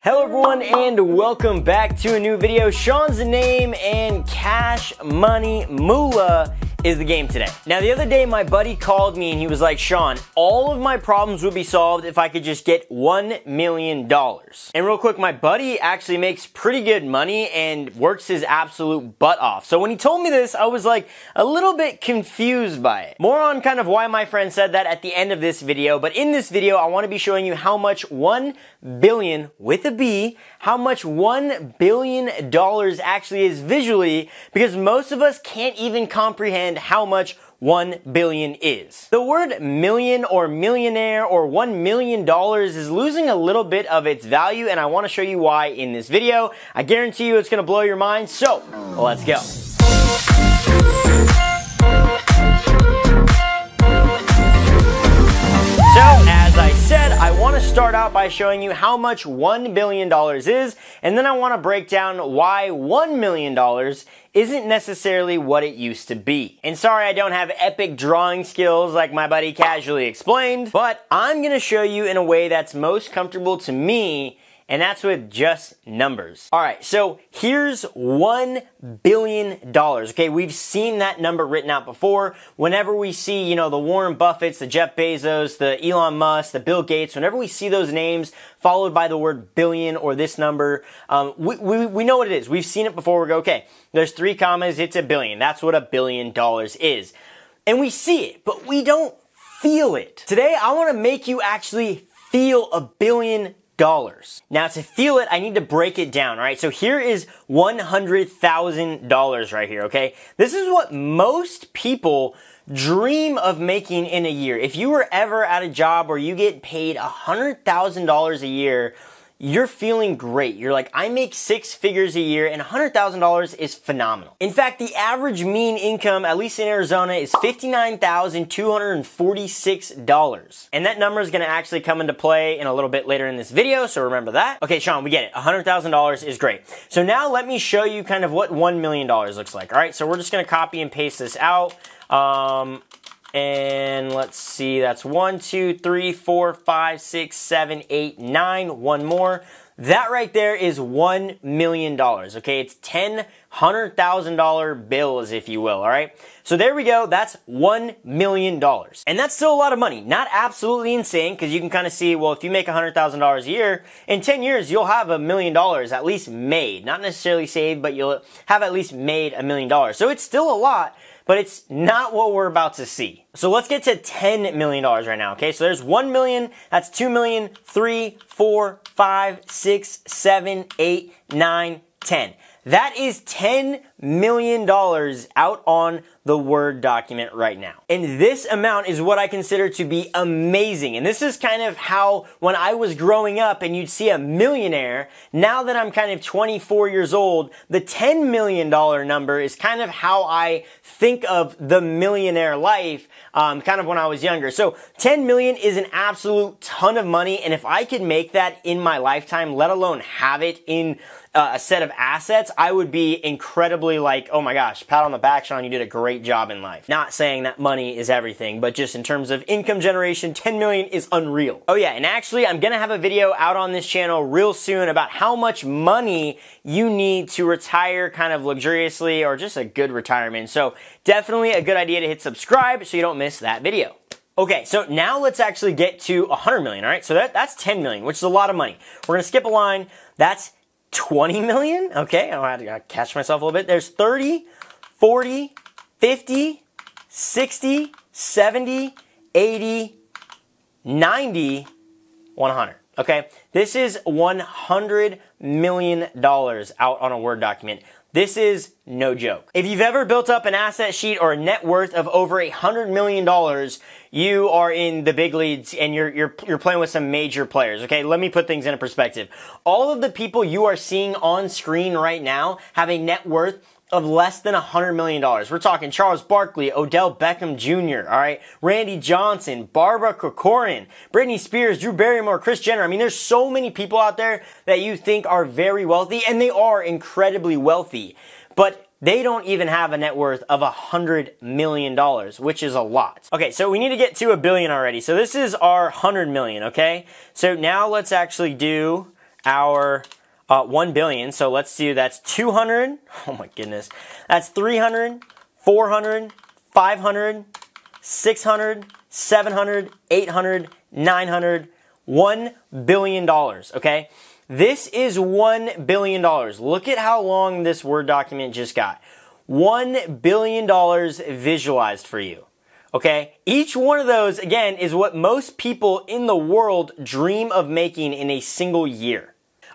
Hello everyone and welcome back to a new video. Shawn's the name and cash money moolah is the game today. Now the other day my buddy called me and he was like, Shawn, all of my problems would be solved if I could just get $1 million. And real quick, my buddy actually makes pretty good money and works his absolute butt off. So when he told me this, I was like a little bit confused by it. More on kind of why my friend said that at the end of this video, but in this video I want to be showing you how much 1 billion with a B, how much $1 billion actually is visually, because most of us can't even comprehend how much 1 billion is. The word million or millionaire or $1 million is losing a little bit of its value, and I want to show you why in this video. I guarantee you it's going to blow your mind, so let's go. So, as I said, I want to start out by showing you how much $1 billion is, and then I want to break down why $1 million isn't necessarily what it used to be. And sorry I don't have epic drawing skills like my buddy casually explained, but I'm going to show you in a way that's most comfortable to me, and that's with just numbers. Alright, so here's $1 billion. Okay, we've seen that number written out before. Whenever we see, you know, the Warren Buffetts, the Jeff Bezos, the Elon Musk, the Bill Gates, whenever we see those names followed by the word billion or this number, we know what it is. We've seen it before. We go, okay, there's 3 commas, it's a billion. That's what $1 billion is. And we see it, but we don't feel it. Today, I want to make you actually feel $1 billion. Now to feel it, I need to break it down, alright? So here is $100,000 right here, okay? This is what most people dream of making in a year. If you were ever at a job where you get paid $100,000 a year, you're feeling great. You're like, I make 6 figures a year and $100,000 is phenomenal. In fact, the average mean income, at least in Arizona, is $59,246. And that number is going to actually come into play in a little bit later in this video, so remember that. Okay, Shawn, we get it. $100,000 is great. So now let me show you kind of what $1 million looks like. All right, so we're just going to copy and paste this out. And let's see, that's 1, 2, 3, 4, 5, 6, 7, 8, 9. One more. That right there is $1 million, okay? It's $100,000 bills, if you will, all right? So there we go. That's $1 million. And that's still a lot of money. Not absolutely insane, because you can kind of see, well, if you make $100,000 a year, in 10 years, you'll have $1 million at least made. Not necessarily saved, but you'll have at least made $1 million. So it's still a lot, but it's not what we're about to see. So let's get to $10 million right now, okay? So there's 1 million, that's 2 million, 3, 4, 5, 6, 7, 8, 9, 10. That is $10 million out on the Word document right now. And this amount is what I consider to be amazing. And this is kind of how, when I was growing up and you'd see a millionaire, now that I'm kind of 24 years old, the $10 million number is kind of how I think of the millionaire life, kind of when I was younger. So 10 million is an absolute ton of money. And if I could make that in my lifetime, let alone have it in a set of assets, I would be incredibly like, oh my gosh, pat on the back, Shawn, you did a great job in life. Not saying that money is everything, but just in terms of income generation, 10 million is unreal. Oh yeah, and actually I'm gonna have a video out on this channel real soon about how much money you need to retire kind of luxuriously or just a good retirement. So definitely a good idea to hit subscribe so you don't miss that video. Okay, so now let's actually get to 100 million, all right? So that's 10 million, which is a lot of money. We're gonna skip a line. That's 20 million? Okay, I have to catch myself a little bit. There's 30, 40, 50, 60, 70, 80, 90, 100. Okay, this is $100 million out on a Word document. This is no joke. If you've ever built up an asset sheet or a net worth of over $100 million, you are in the big leagues and you're playing with some major players, okay? Let me put things into perspective. All of the people you are seeing on screen right now have a net worth of less than $100 million. We're talking Charles Barkley, Odell Beckham Jr., all right? Randy Johnson, Barbara Corcoran, Britney Spears, Drew Barrymore, Kris Jenner. I mean, there's so many people out there that you think are very wealthy, and they are incredibly wealthy. But they don't even have a net worth of $100 million, which is a lot. Okay, so we need to get to $1 billion already. So this is our 100 million, okay? So now let's actually do our 1 billion. So let's do, that's 200. Oh my goodness. That's 300, 400, 500, 600, 700, 800, 900, $1 billion, okay? This is $1 billion. Look at how long this Word document just got. $1 billion visualized for you, okay? Each one of those, again, is what most people in the world dream of making in a single year.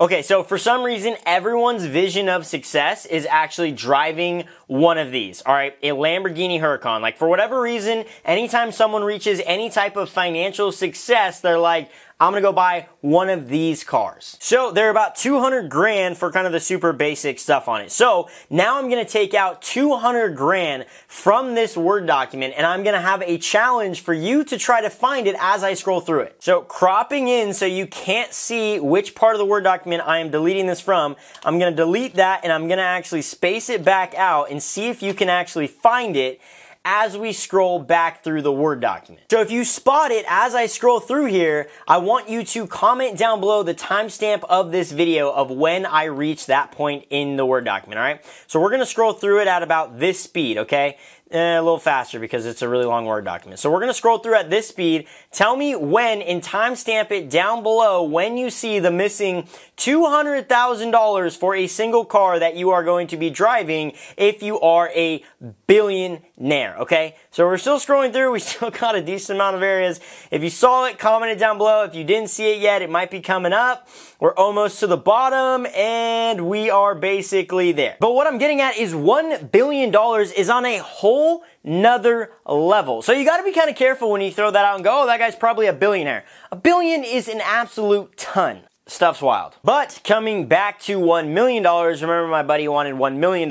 Okay, so for some reason, everyone's vision of success is actually driving one of these, all right? A Lamborghini Huracan. Like, for whatever reason, anytime someone reaches any type of financial success, they're like, I'm gonna go buy one of these cars. So they're about 200 grand for kind of the super basic stuff on it. So now I'm gonna take out 200 grand from this Word document and I'm gonna have a challenge for you to try to find it as I scroll through it. So cropping in so you can't see which part of the Word document I am deleting this from, I'm gonna delete that and I'm gonna actually space it back out and see if you can actually find it as we scroll back through the Word document. So if you spot it as I scroll through here, I want you to comment down below the timestamp of this video of when I reach that point in the Word document, all right? So we're gonna scroll through it at about this speed, okay? A little faster because it's a really long Word document. So we're gonna scroll through at this speed. Tell me when and timestamp it down below when you see the missing $200,000 for a single car that you are going to be driving if you are a billionaire, okay? So we're still scrolling through. We still got a decent amount of areas. If you saw it, comment it down below. If you didn't see it yet, it might be coming up. We're almost to the bottom and we are basically there. But what I'm getting at is $1 billion is on a whole nother level. So you got to be kind of careful when you throw that out and go, oh, that guy's probably a billionaire. A billion is an absolute ton. Stuff's wild. But coming back to $1 million, remember my buddy wanted $1 million.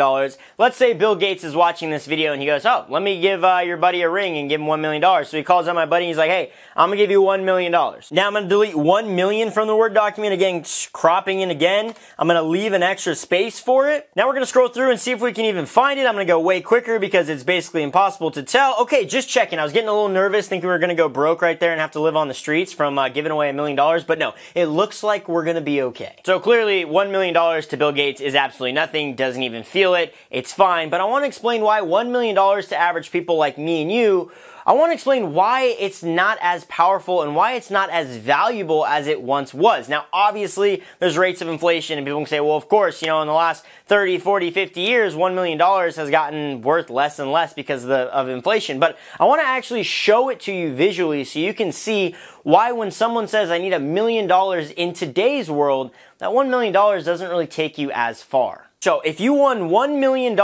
Let's say Bill Gates is watching this video and he goes, oh, let me give your buddy a ring and give him $1 million. So he calls out my buddy and he's like, hey, I'm gonna give you $1 million. Now I'm gonna delete 1 million from the Word document, again, cropping in again. I'm gonna leave an extra space for it. Now we're gonna scroll through and see if we can even find it. I'm gonna go way quicker because it's basically impossible to tell. Okay, just checking. I was getting a little nervous thinking we were gonna go broke right there and have to live on the streets from giving away $1 million, but no, it looks like we're gonna be okay. So clearly $1 million to Bill Gates is absolutely nothing, doesn't even feel it, it's fine, but I want to explain why $1 million to average people like me and you, I want to explain why it's not as powerful and why it's not as valuable as it once was. Now, obviously, there's rates of inflation and people can say, well, of course, you know, in the last 30, 40, 50 years, $1 million has gotten worth less and less because of inflation. But I want to actually show it to you visually so you can see why when someone says, I need $1 million in today's world, that $1 million doesn't really take you as far. So if you won $1 million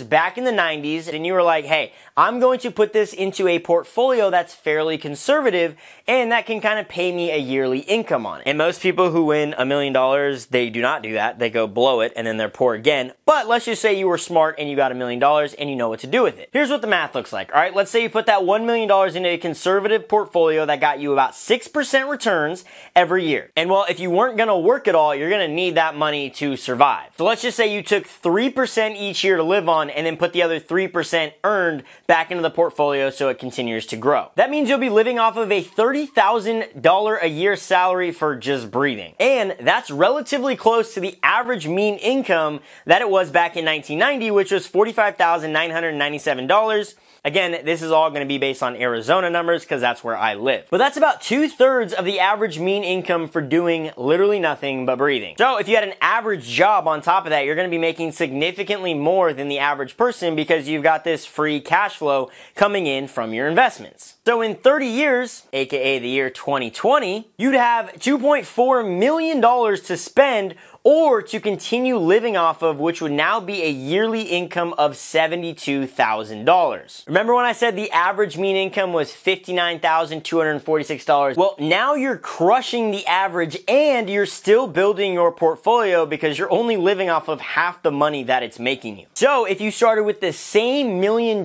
back in the 90s and you were like, hey, I'm going to put this into a portfolio that's fairly conservative and that can kind of pay me a yearly income on it. And most people who win $1 million, they do not do that. They go blow it and then they're poor again. But let's just say you were smart and you got $1 million and you know what to do with it. Here's what the math looks like. All right, let's say you put that $1 million into a conservative portfolio that got you about 6% returns every year. And well, if you weren't going to work at all, you're going to need that money to survive. So let's just say you took 3% each year to live on and then put the other 3% earned back into the portfolio so it continues to grow. That means you'll be living off of a $30,000 a year salary for just breathing. And that's relatively close to the average mean income that it was back in 1990, which was $45,997. Again, this is all going to be based on Arizona numbers because that's where I live. But that's about 2/3 of the average mean income for doing literally nothing but breathing. So if you had an average job on top of that, you're going to be making significantly more than the average person because you've got this free cash flow coming in from your investments. So in 30 years, aka the year 2020, you'd have $2.4 million to spend or to continue living off of, which would now be a yearly income of $72,000. Remember when I said the average mean income was $59,246? Well, now you're crushing the average and you're still building your portfolio because you're only living off of half the money that it's making you. So if you started with the same $1 million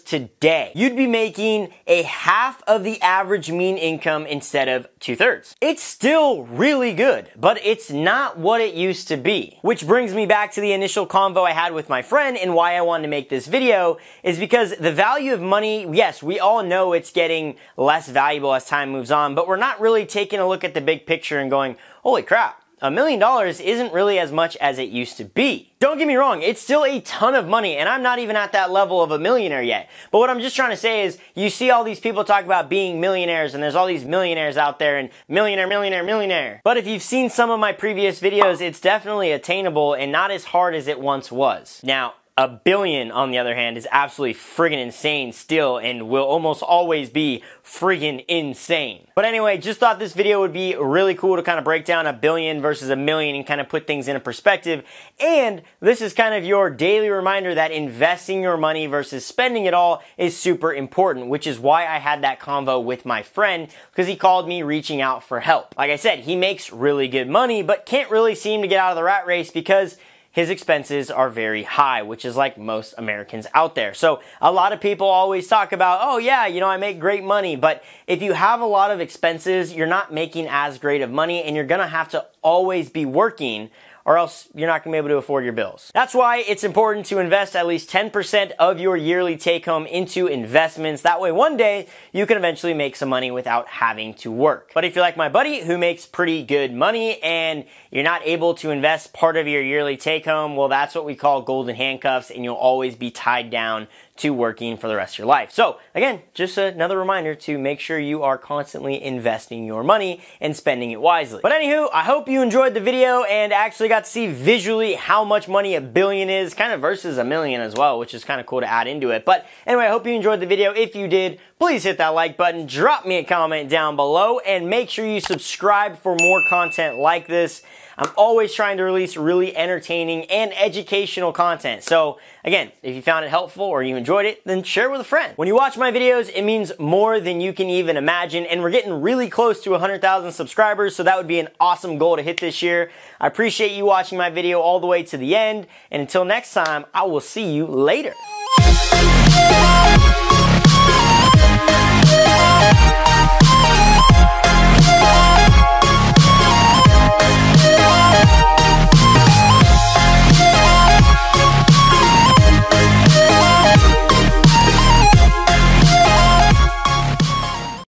today, you'd be making a half of the average mean income instead of 2/3. It's still really good, but it's not what it used to be. Which brings me back to the initial convo I had with my friend and why I wanted to make this video is because the value of money, yes, we all know it's getting less valuable as time moves on, but we're not really taking a look at the big picture and going, holy crap, $1 million isn't really as much as it used to be. Don't get me wrong, it's still a ton of money, and I'm not even at that level of a millionaire yet. But what I'm just trying to say is, you see all these people talk about being millionaires, and there's all these millionaires out there, and millionaire, millionaire, millionaire. But if you've seen some of my previous videos, it's definitely attainable and not as hard as it once was. Now, $1 billion, on the other hand, is absolutely friggin' insane still and will almost always be friggin' insane. But anyway, just thought this video would be really cool to kind of break down $1 billion versus $1 million and kind of put things into perspective. And this is kind of your daily reminder that investing your money versus spending it all is super important, which is why I had that convo with my friend, because he called me reaching out for help. Like I said, he makes really good money, but can't really seem to get out of the rat race because his expenses are very high, which is like most Americans out there. So a lot of people always talk about, oh yeah, you know, I make great money. But if you have a lot of expenses, you're not making as great of money, and you're gonna have to always be working, or else you're not going to be able to afford your bills. That's why it's important to invest at least 10% of your yearly take-home into investments. That way one day you can eventually make some money without having to work. But if you're like my buddy who makes pretty good money and you're not able to invest part of your yearly take-home, well, that's what we call golden handcuffs, and you'll always be tied down to working for the rest of your life. So again, just another reminder to make sure you are constantly investing your money and spending it wisely. But anywho, I hope you enjoyed the video and actually got to see visually how much money $1 billion is, kind of versus $1 million as well, which is kind of cool to add into it. But anyway, I hope you enjoyed the video. If you did, please hit that like button, drop me a comment down below, and make sure you subscribe for more content like this. I'm always trying to release really entertaining and educational content. So again, if you found it helpful or you enjoyed it, then share it with a friend. When you watch my videos, it means more than you can even imagine, and we're getting really close to 100,000 subscribers, so that would be an awesome goal to hit this year. I appreciate you watching my video all the way to the end, and until next time, I will see you later.